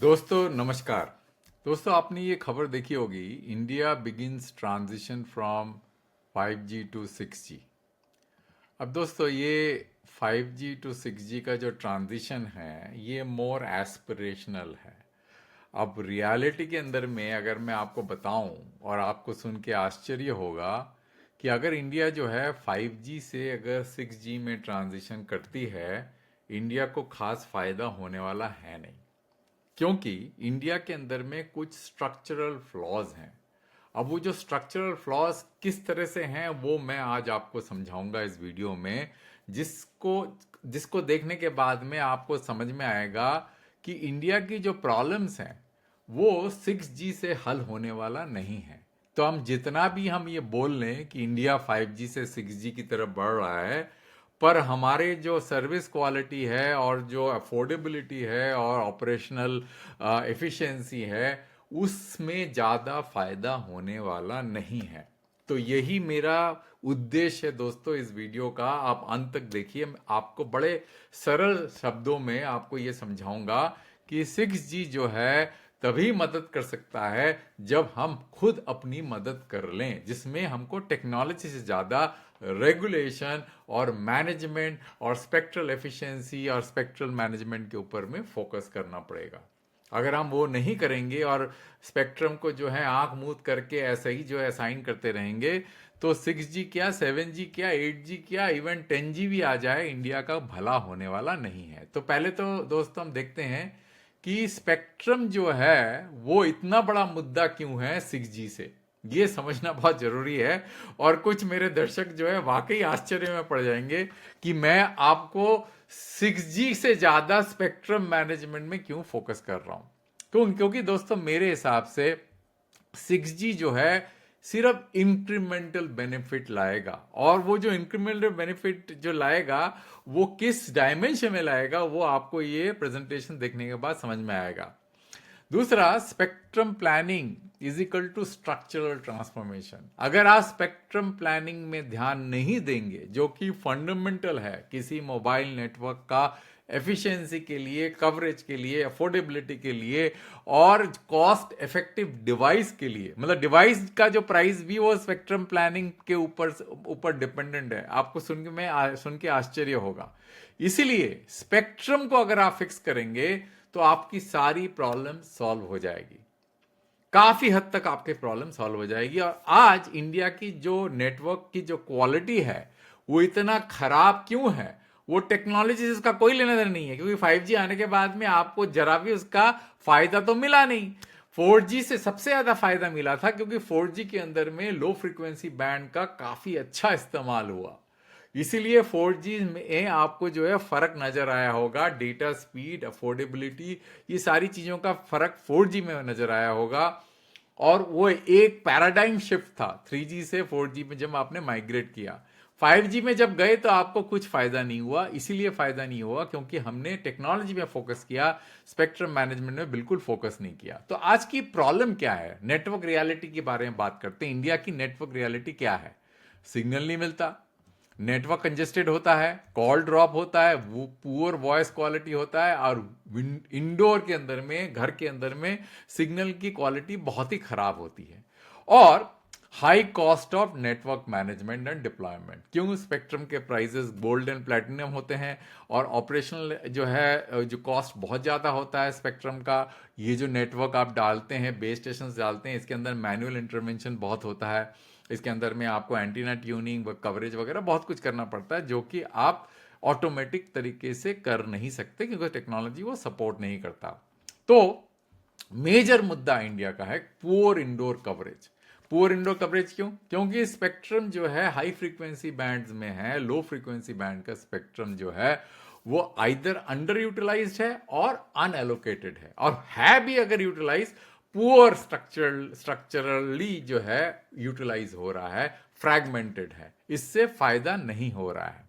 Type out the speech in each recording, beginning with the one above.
दोस्तों नमस्कार। दोस्तों आपने ये खबर देखी होगी, India begins transition from 5G to 6G। अब दोस्तों ये 5G टू 6G का जो ट्रांजिशन है ये मोर एस्पिरेशनल है। अब रियलिटी के अंदर में अगर मैं आपको बताऊं और आपको सुन के आश्चर्य होगा कि अगर इंडिया जो है 5G से अगर 6G में ट्रांजिशन करती है, इंडिया को खास फायदा होने वाला है नहीं, क्योंकि इंडिया के अंदर में कुछ स्ट्रक्चरल फ्लॉज हैं। अब वो जो स्ट्रक्चरल फ्लॉज किस तरह से हैं वो मैं आज आपको समझाऊंगा इस वीडियो में, जिसको जिसको देखने के बाद में आपको समझ में आएगा कि इंडिया की जो प्रॉब्लम्स हैं वो 6G से हल होने वाला नहीं है। तो हम जितना भी हम ये बोल लें कि इंडिया 5G से 6G की तरफ बढ़ रहा है, पर हमारे जो सर्विस क्वालिटी है और जो अफोर्डेबिलिटी है और ऑपरेशनल एफिशिएंसी है उसमें ज़्यादा फायदा होने वाला नहीं है। तो यही मेरा उद्देश्य है दोस्तों इस वीडियो का। आप अंत तक देखिए, मैं आपको बड़े सरल शब्दों में आपको ये समझाऊंगा कि 6G जो है तभी मदद कर सकता है जब हम खुद अपनी मदद कर लें, जिसमें हमको टेक्नोलॉजी से ज़्यादा रेगुलेशन और मैनेजमेंट और स्पेक्ट्रल एफिशिएंसी और स्पेक्ट्रल मैनेजमेंट के ऊपर में फोकस करना पड़ेगा। अगर हम वो नहीं करेंगे और स्पेक्ट्रम को जो है आंख मूंद करके ऐसे ही जो है असाइन करते रहेंगे, तो 6G क्या, 7G क्या, 8G क्या, इवन 10G भी आ जाए, इंडिया का भला होने वाला नहीं है। तो पहले तो दोस्तों हम देखते हैं कि स्पेक्ट्रम जो है वो इतना बड़ा मुद्दा क्यों है 6G से, ये समझना बहुत जरूरी है। और कुछ मेरे दर्शक जो है वाकई आश्चर्य में पड़ जाएंगे कि मैं आपको 6G से ज्यादा स्पेक्ट्रम मैनेजमेंट में क्यों फोकस कर रहा हूं। क्योंकि दोस्तों मेरे हिसाब से 6G जो है सिर्फ इंक्रीमेंटल बेनिफिट लाएगा, और वो जो इंक्रीमेंटल बेनिफिट जो लाएगा वो किस डायमेंशन में लाएगा वो आपको ये प्रेजेंटेशन देखने के बाद समझ में आएगा। दूसरा, spectrum planning is equal to structural transformation. अगर आप स्पेक्ट्रम प्लानिंग में ध्यान नहीं देंगे, जो कि फंडामेंटल है किसी मोबाइल नेटवर्क का एफिशिएंसी के लिए, कवरेज के लिए, अफोर्डेबिलिटी के लिए और कॉस्ट इफेक्टिव डिवाइस के लिए, मतलब डिवाइस का जो प्राइस भी वो स्पेक्ट्रम प्लानिंग के ऊपर डिपेंडेंट है। आपको सुन के आश्चर्य होगा। इसीलिए स्पेक्ट्रम को अगर आप फिक्स करेंगे तो आपकी सारी प्रॉब्लम सॉल्व हो जाएगी, काफी हद तक आपके प्रॉब्लम सॉल्व हो जाएगी। और आज इंडिया की जो नेटवर्क की जो क्वालिटी है वो इतना खराब क्यों है, वो टेक्नोलॉजी से उसका कोई लेना देना नहीं है, क्योंकि 5G आने के बाद में आपको जरा भी उसका फायदा तो मिला नहीं। 4G से सबसे ज्यादा फायदा मिला था, क्योंकि 4G के अंदर में लो फ्रीक्वेंसी बैंड का काफी अच्छा इस्तेमाल हुआ। इसीलिए 4G में आपको जो है फर्क नजर आया होगा, डेटा स्पीड, अफोर्डेबिलिटी, ये सारी चीजों का फर्क 4G में नजर आया होगा। और वो एक पैराडाइम शिफ्ट था 3G से 4G में जब आपने माइग्रेट किया। 5G में जब गए तो आपको कुछ फायदा नहीं हुआ। इसीलिए फायदा नहीं हुआ क्योंकि हमने टेक्नोलॉजी में फोकस किया, स्पेक्ट्रम मैनेजमेंट में बिल्कुल फोकस नहीं किया। तो आज की प्रॉब्लम क्या है, नेटवर्क रियलिटी के बारे में बात करते हैं। इंडिया की नेटवर्क रियलिटी क्या है? सिग्नल नहीं मिलता, नेटवर्क कंजेस्टेड होता है, कॉल ड्रॉप होता है, वो पुअर वॉइस क्वालिटी होता है, और इंडोर के अंदर में, घर के अंदर में सिग्नल की क्वालिटी बहुत ही खराब होती है। और high cost of network management and deployment. क्यों? स्पेक्ट्रम के प्राइसेस गोल्ड एंड प्लैटिनम होते हैं, और ऑपरेशनल जो है जो कॉस्ट बहुत ज़्यादा होता है स्पेक्ट्रम का। ये जो नेटवर्क आप डालते हैं, बेस स्टेशन डालते हैं, इसके अंदर मैनुअल इंटरवेंशन बहुत होता है। इसके अंदर में आपको एंटीना ट्यूनिंग, कवरेज वगैरह बहुत कुछ करना पड़ता है, जो कि आप ऑटोमेटिक तरीके से कर नहीं सकते क्योंकि टेक्नोलॉजी वो सपोर्ट नहीं करता। तो मेजर मुद्दा इंडिया का है poor indoor coverage. Poor indoor coverage क्यों? क्योंकि स्पेक्ट्रम जो है हाई फ्रीक्वेंसी बैंड्स में है, लो फ्रीक्वेंसी बैंड का स्पेक्ट्रम जो है वो आइदर अंडर यूटिलाइज्ड है और अनएलोकेटेड है, और है भी अगर यूटिलाइज, पुअर स्ट्रक्चरली जो है यूटिलाइज हो रहा है, फ्रैगमेंटेड है, इससे फायदा नहीं हो रहा है।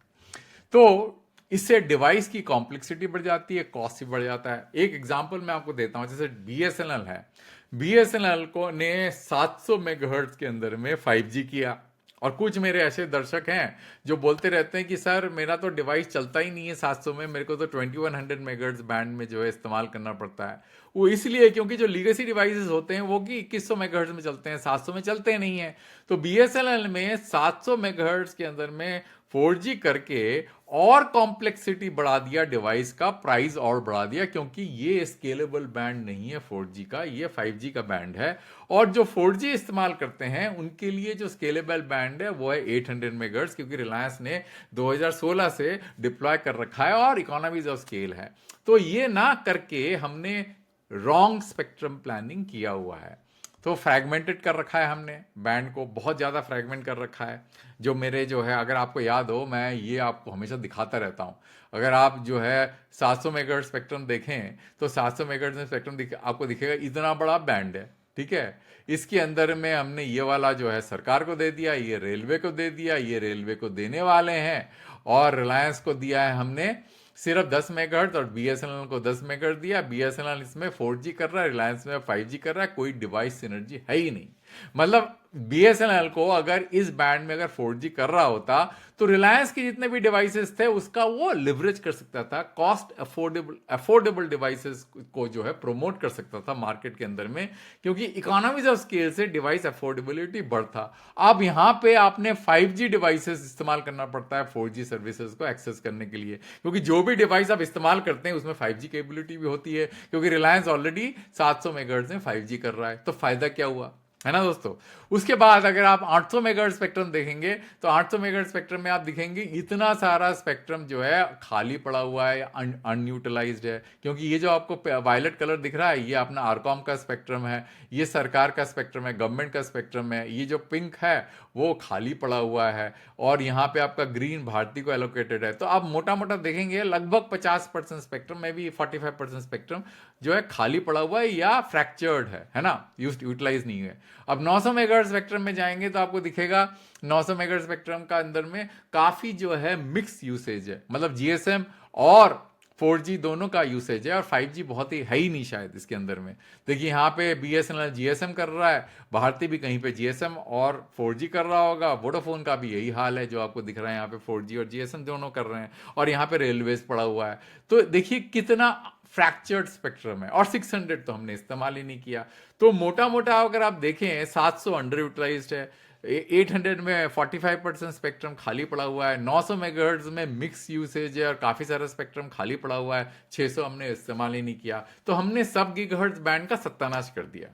तो इससे डिवाइस की कॉम्प्लेक्सिटी बढ़ जाती है, कॉस्ट भी बढ़ जाता है। एक एग्जांपल मैं आपको देता हूं, जैसे बीएसएनएल है। बीएसएनएल को ने 700 मेगाहर्ट्ज के अंदर में 5G किया, और कुछ मेरे ऐसे दर्शक हैं जो बोलते रहते हैं कि सर मेरा तो डिवाइस चलता ही नहीं है 700 में, मेरे को तो 2100 मेगाहर्ट्ज बैंड में जो है इस्तेमाल करना पड़ता है। वो इसलिए क्योंकि जो लीगेसी डिवाइसेस होते हैं वो कि 2100 मेगाहर्ट्ज में चलते हैं, 700 में चलते नहीं है। तो बीएसएनएल में 700 मेगाहर्ट्ज के अंदर में 4G करके और कॉम्प्लेक्सिटी बढ़ा दिया, डिवाइस का प्राइस और बढ़ा दिया, क्योंकि ये स्केलेबल बैंड नहीं है 4G का, ये 5G का बैंड है। और जो 4G इस्तेमाल करते हैं उनके लिए जो स्केलेबल बैंड है वो है 800 मेगाहर्ट्ज, क्योंकि रिलायंस ने 2016 से डिप्लॉय कर रखा है और इकोनॉमीज ऑफ स्केल है। तो ये ना करके हमने रॉन्ग स्पेक्ट्रम प्लानिंग किया हुआ है। तो फ्रैगमेंटेड कर रखा है हमने बैंड को, बहुत ज़्यादा फ्रैगमेंट कर रखा है। जो मेरे जो है, अगर आपको याद हो, मैं ये आपको हमेशा दिखाता रहता हूँ। अगर आप जो है 700 मेगाहर्ट्ज स्पेक्ट्रम देखें तो 700 मेगाहर्ट्ज में स्पेक्ट्रम आपको दिखेगा इतना बड़ा बैंड है, ठीक है। इसके अंदर में हमने ये वाला जो है सरकार को दे दिया, ये रेलवे को दे दिया, ये रेलवे को देने वाले हैं, और रिलायंस को दिया है हमने सिर्फ 10 मेगाहर्ट्ज और बीएसएनएल को 10 मेगाहर्ट्ज दिया। बीएसएनएल इसमें 4G कर रहा है, रिलायंस में 5G कर रहा है, कोई डिवाइस सिनर्जी है ही नहीं। मतलब बीएसएनएल को अगर इस बैंड में अगर 4G कर रहा होता तो रिलायंस के जितने भी डिवाइसेस थे उसका वो लिवरेज कर सकता था, कॉस्ट अफोर्डेबल डिवाइसेस को जो है प्रमोट कर सकता था मार्केट के अंदर में, क्योंकि इकोनॉमीज ऑफ स्केल से डिवाइस अफोर्डेबिलिटी बढ़ता। अब यहां पे आपने 5G डिवाइसेस इस्तेमाल करना पड़ता है 4G सर्विसेज को एक्सेस करने के लिए, क्योंकि जो भी डिवाइस आप इस्तेमाल करते हैं उसमें 5G कैपेबिलिटी भी होती है, क्योंकि रिलायंस ऑलरेडी 700 मेगाहर्ट्ज में 5G कर रहा है। तो फायदा क्या हुआ, है ना दोस्तों। उसके बाद अगर आप 800 मेगाहर्ट्ज स्पेक्ट्रम देखेंगे तो 800 मेगाहर्ट्ज स्पेक्ट्रम में आप दिखेंगे इतना सारा स्पेक्ट्रम जो है खाली पड़ा हुआ है, अनयूटिलाइज्ड है। क्योंकि ये जो आपको वायलेट कलर दिख रहा है ये अपना आरकॉम का स्पेक्ट्रम है, ये सरकार का स्पेक्ट्रम है, गवर्नमेंट का स्पेक्ट्रम है। ये जो पिंक है वो खाली पड़ा हुआ है, और यहाँ पे आपका ग्रीन भारती को एलोकेटेड है। तो आप मोटा मोटा देखेंगे लगभग 50% स्पेक्ट्रम में भी 45% स्पेक्ट्रम जो है खाली पड़ा हुआ है या फ्रैक्चर्ड है ना, यूटिलाइज नहीं है। अब 900 मेगाहर्ट्ज स्पेक्ट्रम में जाएंगे तो आपको दिखेगा 900 मेगाहर्ट्ज स्पेक्ट्रम का अंदर में काफी जो है मिक्स यूसेज है, मतलब जीएसएम और 4G दोनों का यूसेज है, और 5G बहुत ही है ही नहीं शायद इसके अंदर में। देखिए यहाँ पे बीएसएनएल जीएसएम कर रहा है, भारती भी कहीं पे जीएसएम और 4G कर रहा होगा, वोडाफोन का भी यही हाल है जो आपको दिख रहा है यहाँ पे 4G और जीएसएम दोनों कर रहे हैं, और यहाँ पे रेलवेज पड़ा हुआ है। तो देखिए कितना फ्रैक्चर्ड स्पेक्ट्रम है, और 600 तो हमने इस्तेमाल ही नहीं किया। तो मोटा मोटा अगर आप देखें 700 अंडर यूटिलाइज्ड है, 800 में 45% स्पेक्ट्रम खाली पड़ा हुआ है, 900 मेगाहर्ट्ज में मिक्स यूसेज है और काफी सारा स्पेक्ट्रम खाली पड़ा हुआ है, 600 हमने इस्तेमाल ही नहीं किया। तो हमने सब गीगाहर्ट्ज बैंड का सत्यानाश कर दिया।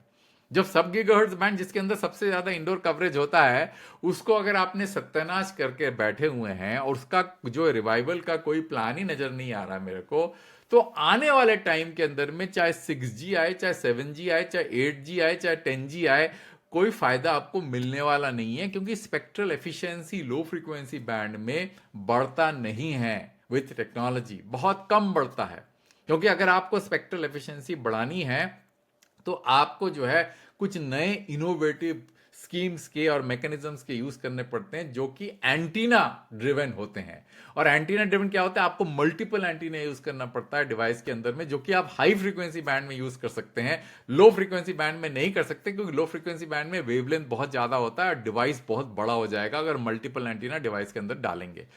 जब सब गीगाहर्ट्ज बैंड जिसके अंदर सबसे ज्यादा इंडोर कवरेज होता है उसको अगर आपने सत्यानाश करके बैठे हुए हैं और उसका जो रिवाइवल का कोई प्लान ही नजर नहीं आ रहा मेरे को, तो आने वाले टाइम के अंदर में चाहे 6G आए, चाहे 7G आए, चाहे 8G आए, चाहे 10G आए, कोई फायदा आपको मिलने वाला नहीं है, क्योंकि spectral efficiency low frequency band में बढ़ता नहीं है। विथ टेक्नोलॉजी बहुत कम बढ़ता है, क्योंकि अगर आपको स्पेक्ट्रल एफिशिएंसी बढ़ानी है तो आपको जो है कुछ नए इनोवेटिव स्कीम्स के और मैकेनिज्म्स के यूज करने पड़ते हैं जो कि एंटीना ड्रिवन होते हैं। और एंटीना ड्रिवन क्या होता है, आपको मल्टीपल एंटीना यूज करना पड़ता है डिवाइस के अंदर में, जो कि आप हाई फ्रीक्वेंसी बैंड में यूज कर सकते हैं, लो फ्रीक्वेंसी बैंड में नहीं कर सकते, क्योंकि लो फ्रीक्वेंसी बैंड में वेवलेंथ बहुत ज्यादा होता है और डिवाइस बहुत बड़ा हो जाएगा अगर मल्टीपल एंटीना डिवाइस के अंदर डालेंगे।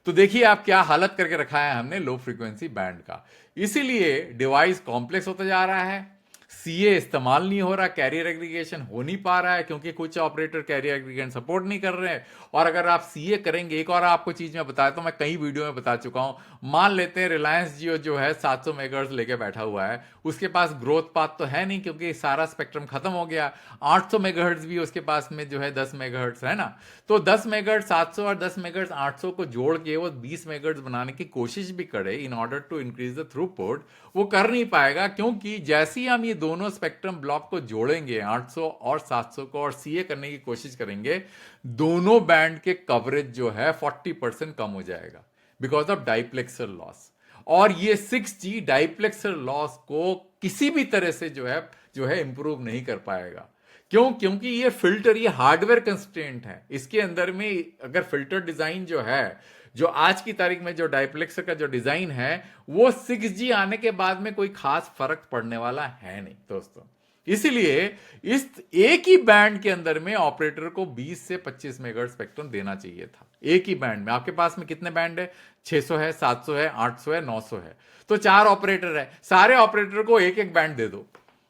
तो देखिए आप क्या हालत करके रखा है हमने लो फ्रीक्वेंसी बैंड का। इसीलिए डिवाइस कॉम्प्लेक्स होता जा रहा है, सीए इस्तेमाल नहीं हो रहा, कैरियर एग्रीगेशन हो नहीं पा रहा है, क्योंकि कुछ ऑपरेटर कैरियर एग्रीगेशन सपोर्ट नहीं कर रहे हैं। और अगर आप सीए करेंगे, एक और आपको चीज मैं बताया तो मैं कई वीडियो में बता चुका हूं, मान लेते हैं रिलायंस जियो जो है 700 मेगाहर्ट्ज लेके बैठा हुआ है, उसके पास ग्रोथ पाथ तो है नहीं क्योंकि सारा स्पेक्ट्रम खत्म हो गया। 800 मेगाहर्ट्ज भी उसके पास में जो है 10 मेगाहर्ट्ज है ना, तो 10 मेगाहर्ट्ज 700 और 10 मेगाहर्ट्ज 800 को जोड़ के वो 20 मेगाहर्ट्ज बनाने की कोशिश भी करे in order to increase the throughput, वो कर नहीं पाएगा, क्योंकि जैसे ही हम ये दोनों स्पेक्ट्रम ब्लॉक को जोड़ेंगे 800 और 700 को और सीए करने की कोशिश करेंगे, दोनों बैंड के कवरेज जो है 40% कम हो जाएगा बिकॉज ऑफ डाइप्लेक्सर लॉस। और ये 6G डाइप्लेक्सर लॉस को किसी भी तरह से जो है इंप्रूव नहीं कर पाएगा। क्यों? क्योंकि ये फिल्टर, ये हार्डवेयर कंस्ट्रेंट है। इसके अंदर में अगर फिल्टर डिजाइन जो है, जो आज की तारीख में जो डाइप्लेक्सर का जो डिजाइन है, वो 6G आने के बाद में कोई खास फर्क पड़ने वाला है नहीं दोस्तों। इसलिए इस एक ही बैंड के अंदर में ऑपरेटर को 20 से 25 मेगाहर्ट्ज स्पेक्ट्रम देना चाहिए था। एक ही बैंड में आपके पास में कितने बैंड है? 600 है, 700 है, 800 है, 900 है। तो 4 ऑपरेटर है, सारे ऑपरेटर को एक एक बैंड दे दो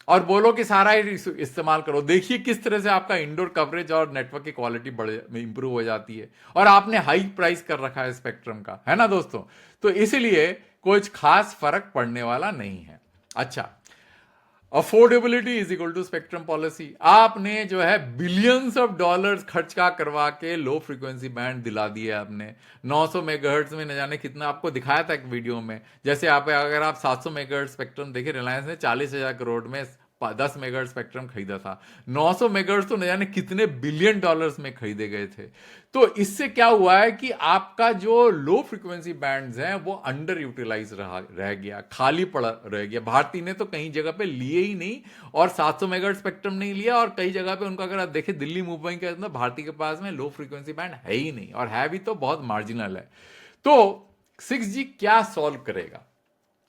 और बोलो कि सारा ही इस्तेमाल करो। देखिए किस तरह से आपका इंडोर कवरेज और नेटवर्क की क्वालिटी बढ़ इंप्रूव हो जाती है। और आपने हाई प्राइस कर रखा है स्पेक्ट्रम का, है ना दोस्तों? तो इसलिए कुछ खास फर्क पड़ने वाला नहीं है। अच्छा, affordability is equal to spectrum policy. आपने जो है बिलियंस ऑफ डॉलर्स खर्च का करवा के लो फ्रीक्वेंसी बैंड दिला दिए आपने। 900 मेगाहर्ट्ज में न जाने कितना आपको दिखाया था एक वीडियो में। जैसे आप अगर आप 700 मेगाहर्ट्ज स्पेक्ट्रम देखे, रिलायंस ने 40,000 करोड़ में 10 मेगाहर्ट्ज स्पेक्ट्रम खरीदा था। 900 मेगाहर्ट्ज तो न जाने कितने बिलियन डॉलर्स में खरीदे गए थे। तो इससे क्या हुआ है कि आपका जो लो फ्रीक्वेंसी बैंड्स हैं वो अंडर यूटिलाइज रह गया, खाली पड़ा रह गया। भारती ने तो कई जगह पे लिए ही नहीं और 700 मेगाहर्ट्ज स्पेक्ट्रम नहीं लिया, और कई जगह पे उनका अगर आप देखें दिल्ली मुंबई के अंदर भारती के पास में लो फ्रीक्वेंसी बैंड है ही नहीं, और है भी तो बहुत मार्जिनल है। तो 6G क्या सॉल्व करेगा?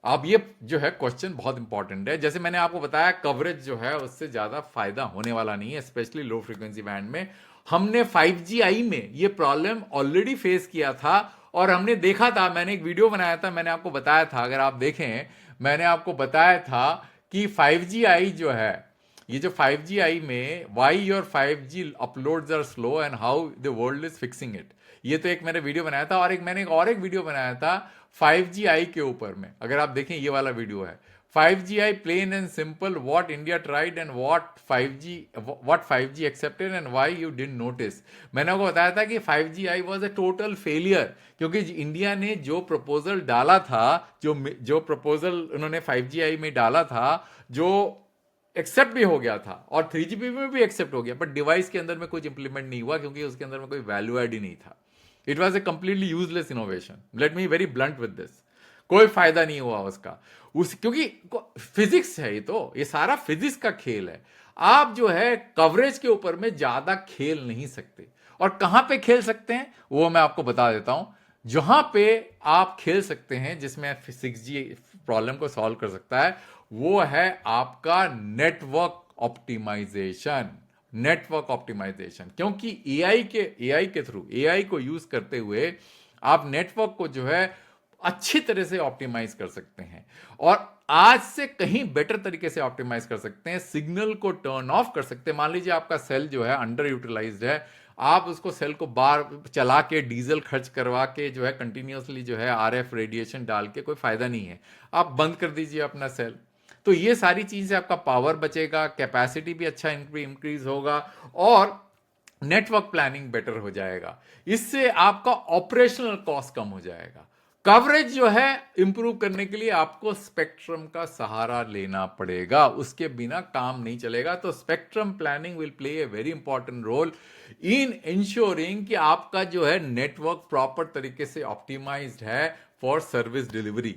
अब ये जो है क्वेश्चन बहुत इंपॉर्टेंट है। जैसे मैंने आपको बताया, कवरेज जो है उससे ज्यादा फायदा होने वाला नहीं है, स्पेशली लो फ्रीक्वेंसी बैंड में। हमने 5G आई में ये प्रॉब्लम ऑलरेडी फेस किया था और हमने देखा था, मैंने एक वीडियो बनाया था, मैंने आपको बताया था, अगर आप देखें, मैंने आपको बताया था कि 5G आई जो है, ये जो 5G आई में why your 5G uploads are slow and how the world is fixing it, ये तो एक मैंने वीडियो बनाया था। और मैंने एक वीडियो बनाया था 5G आई के ऊपर में, अगर आप देखें ये वाला वीडियो है 5G i plain and simple, what India tried and what 5G accepted and why you didn't notice. मैंने आपको बताया था कि 5G i was a total failure, क्योंकि इंडिया ने जो प्रपोजल डाला था, जो प्रपोजल उन्होंने 5G आई में डाला था, जो एक्सेप्ट भी हो गया था और 3GP में भी एक्सेप्ट हो गया, बट डिवाइस के अंदर में कुछ इंप्लीमेंट नहीं हुआ क्योंकि उसके अंदर में कोई वैल्यू एड ही नहीं था। It was a completely useless innovation, let me very blunt with this. कोई फायदा नहीं हुआ उसका, क्योंकि फिजिक्स है, ये सारा फिजिक्स का खेल है। आप जो है कवरेज के ऊपर में ज्यादा खेल नहीं सकते। और कहां पे खेल सकते हैं वो मैं आपको बता देता हूं। जहां पे आप खेल सकते हैं, जिसमें 6G प्रॉब्लम को सॉल्व कर सकता है, वो है आपका नेटवर्क ऑप्टिमाइजेशन। नेटवर्क ऑप्टिमाइजेशन, क्योंकि एआई के थ्रू, एआई को यूज करते हुए आप नेटवर्क को जो है अच्छी तरह से ऑप्टिमाइज कर सकते हैं, और आज से कहीं बेटर तरीके से ऑप्टिमाइज कर सकते हैं। सिग्नल को टर्न ऑफ कर सकते हैं। मान लीजिए आपका सेल जो है अंडर यूटिलाइज्ड है, आप उसको सेल को बार चला के डीजल खर्च करवा के जो है कंटिन्यूसली जो है आरएफ रेडिएशन डाल के कोई फायदा नहीं है। आप बंद कर दीजिए अपना सेल। तो ये सारी चीजें, आपका पावर बचेगा, कैपेसिटी भी अच्छा इंक्रीज होगा, और नेटवर्क प्लानिंग बेटर हो जाएगा। इससे आपका ऑपरेशनल कॉस्ट कम हो जाएगा। कवरेज जो है इंप्रूव करने के लिए आपको स्पेक्ट्रम का सहारा लेना पड़ेगा, उसके बिना काम नहीं चलेगा। तो spectrum planning will play a very important role in ensuring कि आपका जो है नेटवर्क प्रॉपर तरीके से ऑप्टिमाइज्ड है फॉर सर्विस डिलीवरी।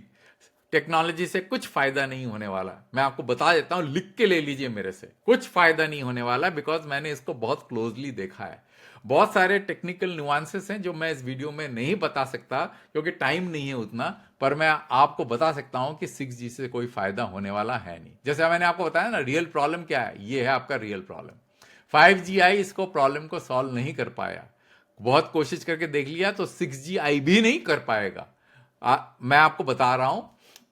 टेक्नोलॉजी से कुछ फायदा नहीं होने वाला, मैं आपको बता देता हूं, लिख के ले लीजिए मेरे से, कुछ फायदा नहीं होने वाला, बिकॉज मैंने इसको बहुत क्लोजली देखा है। बहुत सारे टेक्निकल न्यूआंसेस हैं जो मैं इस वीडियो में नहीं बता सकता क्योंकि टाइम नहीं है उतना, पर मैं आपको बता सकता हूं कि 6G से कोई फायदा होने वाला है नहीं। जैसे मैंने आपको बताया ना, रियल प्रॉब्लम क्या है, ये है आपका रियल प्रॉब्लम। 5G आई इसको प्रॉब्लम को सॉल्व नहीं कर पाया, बहुत कोशिश करके देख लिया, तो 6G आई भी नहीं कर पाएगा। मैं आपको बता रहा हूं,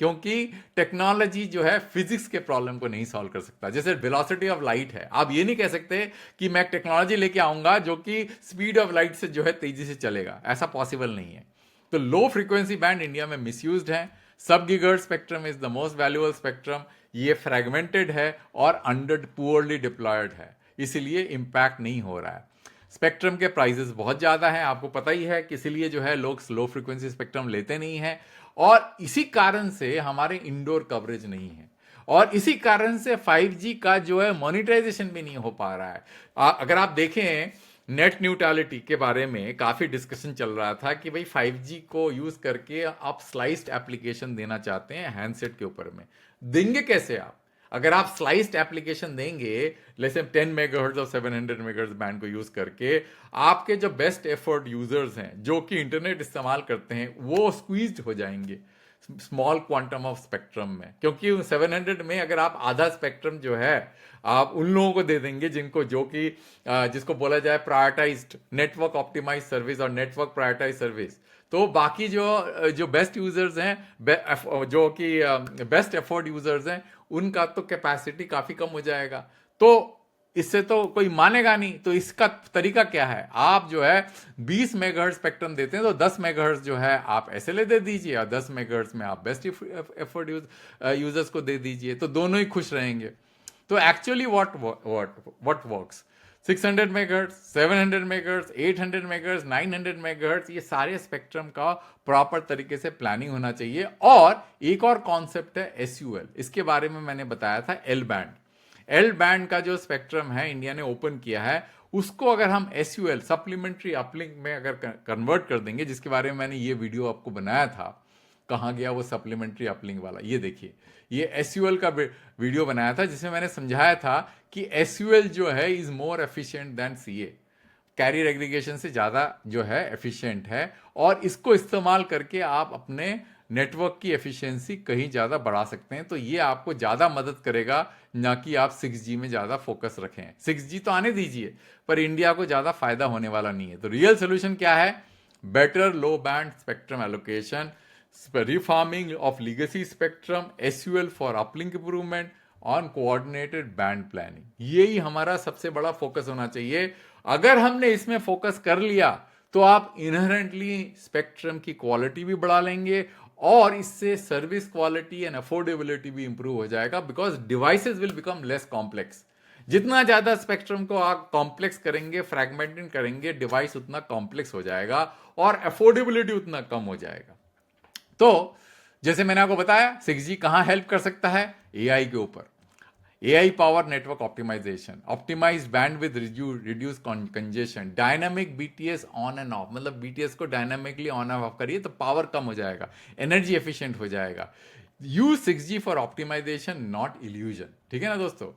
क्योंकि टेक्नोलॉजी जो है फिजिक्स के प्रॉब्लम को नहीं सॉल्व कर सकता। जैसे वेलोसिटी ऑफ लाइट है, आप ये नहीं कह सकते कि मैं टेक्नोलॉजी लेके आऊंगा जो कि स्पीड ऑफ लाइट से जो है तेजी से चलेगा, ऐसा पॉसिबल नहीं है। तो लो फ्रीक्वेंसी बैंड इंडिया में मिसयूज्ड है। सब gigahertz spectrum is the most valuable spectrum. ये फ्रेगमेंटेड है और अंडर पुअरली डिप्लॉयड है, इसीलिए इंपैक्ट नहीं हो रहा है। स्पेक्ट्रम के प्राइसेस बहुत ज़्यादा हैं, आपको पता ही है, इसीलिए जो है लोग लो फ्रीक्वेंसी स्पेक्ट्रम लेते नहीं हैं, और इसी कारण से हमारे इंडोर कवरेज नहीं है, और इसी कारण से 5G का जो है मोनेटाइजेशन भी नहीं हो पा रहा है। अगर आप देखें, नेट न्यूट्रलिटी के बारे में काफ़ी डिस्कशन चल रहा था कि भाई 5G को यूज़ करके आप स्लाइस्ड एप्लीकेशन देना चाहते हैं हैंडसेट के ऊपर में, देंगे कैसे आप? अगर आप स्लाइस्ड एप्लीकेशन देंगे, जैसे 10 मेगाहर्ट्ज और 700 मेगाहर्ट्ज बैंड को यूज करके, आपके जो बेस्ट एफर्ट यूजर्स हैं जो कि इंटरनेट इस्तेमाल करते हैं वो स्क्वीज्ड हो जाएंगे। स्मॉल क्वांटम ऑफ स्पेक्ट्रम में, क्योंकि 700 में अगर आप आधा स्पेक्ट्रम जो है आप उन लोगों को दे देंगे जिनको जो कि जिसको बोला जाए प्रायोरिटाइज्ड नेटवर्क ऑप्टिमाइज सर्विस और नेटवर्क प्रायोरिटाइज सर्विस, तो बाकी जो जो बेस्ट यूजर्स हैं, जो कि बेस्ट एफोर्ड यूजर्स हैं, उनका तो कैपेसिटी काफी कम हो जाएगा। तो इससे तो कोई मानेगा नहीं। तो इसका तरीका क्या है, आप जो है 20 मेगाहर्ट्ज स्पेक्ट्रम देते हैं तो 10 मेगाहर्ट्ज जो है आप एसएलए दे दीजिए और 10 मेगाहर्ट्ज में आप बेस्ट एफर्ट यूजर्स को दे दीजिए, तो दोनों ही खुश रहेंगे। तो actually what works, 600 megahertz, 700 megahertz, 800 megahertz, 900 megahertz, ये सारे स्पेक्ट्रम का प्रॉपर तरीके से प्लानिंग होना चाहिए। और एक और कॉन्सेप्ट है एसयूएल, इसके बारे में मैंने बताया था। एल बैंड, एल बैंड का जो स्पेक्ट्रम है इंडिया ने ओपन किया है, उसको अगर हम एसयूएल सप्लीमेंट्री अपलिंक में अगर कन्वर्ट कर देंगे, जिसके बारे में मैंने ये वीडियो आपको बनाया था, कहाँ गया वो सप्लीमेंट्री अपलिंक वाला, ये देखिए, ये एसयूएल का वीडियो बनाया था जिसमें मैंने समझाया था कि एसयूएल जो है is more efficient then CA, career aggregation से ज्यादा जो है एफिशिएंट है, और इसको इस्तेमाल करके आप अपने नेटवर्क की एफिशिएंसी कहीं ज्यादा बढ़ा सकते हैं। तो ये आपको ज्यादा मदद करेगा, ना कि आप 6G में ज्यादा फोकस रखें। 6G तो आने दीजिए, पर इंडिया को ज्यादा फायदा होने वाला नहीं है। तो रियल सोल्यूशन क्या है, better low band spectrum allocation, refarming of legacy spectrum, SUL for uplink improvement, on coordinated band planning, यही हमारा सबसे बड़ा फोकस होना चाहिए। अगर हमने इसमें फोकस कर लिया तो आप इनहेरेंटली स्पेक्ट्रम की क्वालिटी भी बढ़ा लेंगे और इससे सर्विस क्वालिटी एंड अफोर्डेबिलिटी भी इंप्रूव हो जाएगा, because devices will become less complex. जितना ज्यादा स्पेक्ट्रम को आप कॉम्प्लेक्स करेंगे, फ्रैगमेंटेड करेंगे, डिवाइस उतना कॉम्प्लेक्स हो जाएगा और अफोर्डेबिलिटी उतना कम हो जाएगा। तो जैसे मैंने आपको बताया 6G कहां हेल्प कर सकता है, एआई के ऊपर, AI power network optimisation, optimise bandwidth, reduce congestion, dynamic BTS on and off, मतलब बीटीएस को डायनामिकली ऑन एंड ऑफ करिए तो पावर कम हो जाएगा, एनर्जी एफिशिएंट हो जाएगा। Use 6G for optimisation not illusion, ठीक है ना दोस्तों।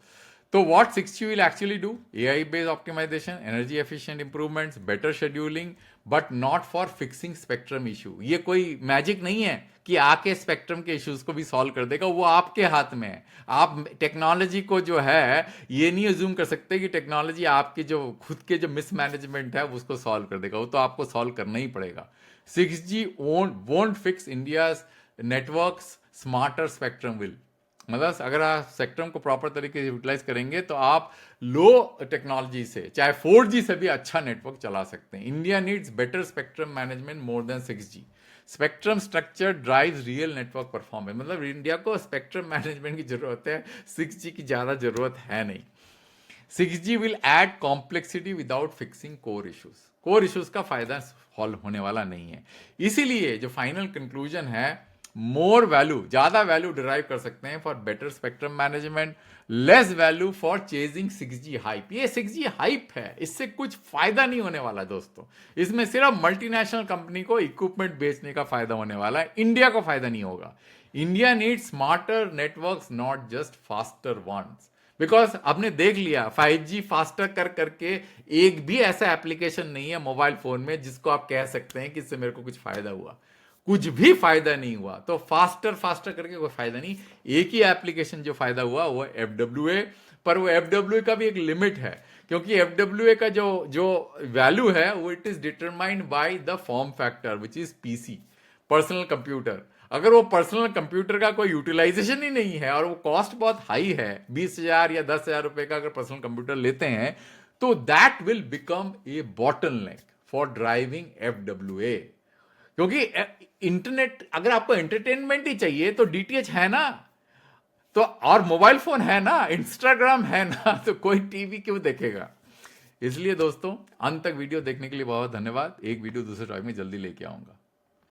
तो what 6G will actually do, AI based optimization, energy efficient improvements, better scheduling, but not for fixing spectrum issue। ये कोई मैजिक नहीं है कि आके स्पेक्ट्रम के इश्यूज को भी सॉल्व कर देगा, वो आपके हाथ में है। आप टेक्नोलॉजी को जो है ये नहीं अज्यूम कर सकते कि टेक्नोलॉजी आपके जो खुद के जो मिसमैनेजमेंट है उसको सॉल्व कर देगा, वो तो आपको सॉल्व करना ही पड़ेगा। 6G won't fix India's networks, smarter spectrum will, मतलब अगर आप स्पेक्ट्रम को प्रॉपर तरीके से यूटिलाइज करेंगे तो आप लो टेक्नोलॉजी से, चाहे 4G से भी अच्छा नेटवर्क चला सकते हैं। India needs better spectrum management more than 6G। Spectrum structure drives real network performance, मतलब इंडिया को स्पेक्ट्रम मैनेजमेंट की जरूरत है, 6G की ज्यादा जरूरत है नहीं। 6G will add complexity without fixing core issues, core issues का फायदा सॉल्व होने वाला नहीं है। इसीलिए जो फाइनल कंक्लूजन है, मोर वैल्यू, ज्यादा वैल्यू डिराइव कर सकते हैं for better spectrum management, less value for chasing 6G hype. ये 6G हाइप है, इससे कुछ फायदा नहीं होने वाला दोस्तों। इसमें सिर्फ मल्टीनेशनल कंपनी को इक्विपमेंट बेचने का फायदा होने वाला है, इंडिया को फायदा नहीं होगा। India needs smarter networks, not just faster ones, because आपने देख लिया 5G फास्टर कर करके एक भी ऐसा एप्लीकेशन नहीं है मोबाइल फोन में जिसको आप कह सकते हैं कि इससे मेरे को कुछ फायदा हुआ, कुछ भी फायदा नहीं हुआ। तो फास्टर फास्टर करके कोई फायदा नहीं। एक ही एप्लीकेशन जो फायदा हुआ वो FWA, पर वो FWA का भी एक लिमिट है, क्योंकि FWA का जो वैल्यू है वो it is determined by the form factor which is PC, personal computer. अगर वो पर्सनल कंप्यूटर का कोई यूटिलाइजेशन ही नहीं है और वो कॉस्ट बहुत हाई है, 20,000 या 10,000 रुपए का अगर पर्सनल कंप्यूटर लेते हैं, तो that will become a bottleneck for driving FWA। क्योंकि इंटरनेट, अगर आपको एंटरटेनमेंट ही चाहिए तो DTH है ना, तो और मोबाइल फोन है ना, इंस्टाग्राम है ना, तो कोई टीवी क्यों देखेगा। इसलिए दोस्तों अंत तक वीडियो देखने के लिए बहुत धन्यवाद। एक वीडियो दूसरे टॉपिक में जल्दी लेके आऊंगा।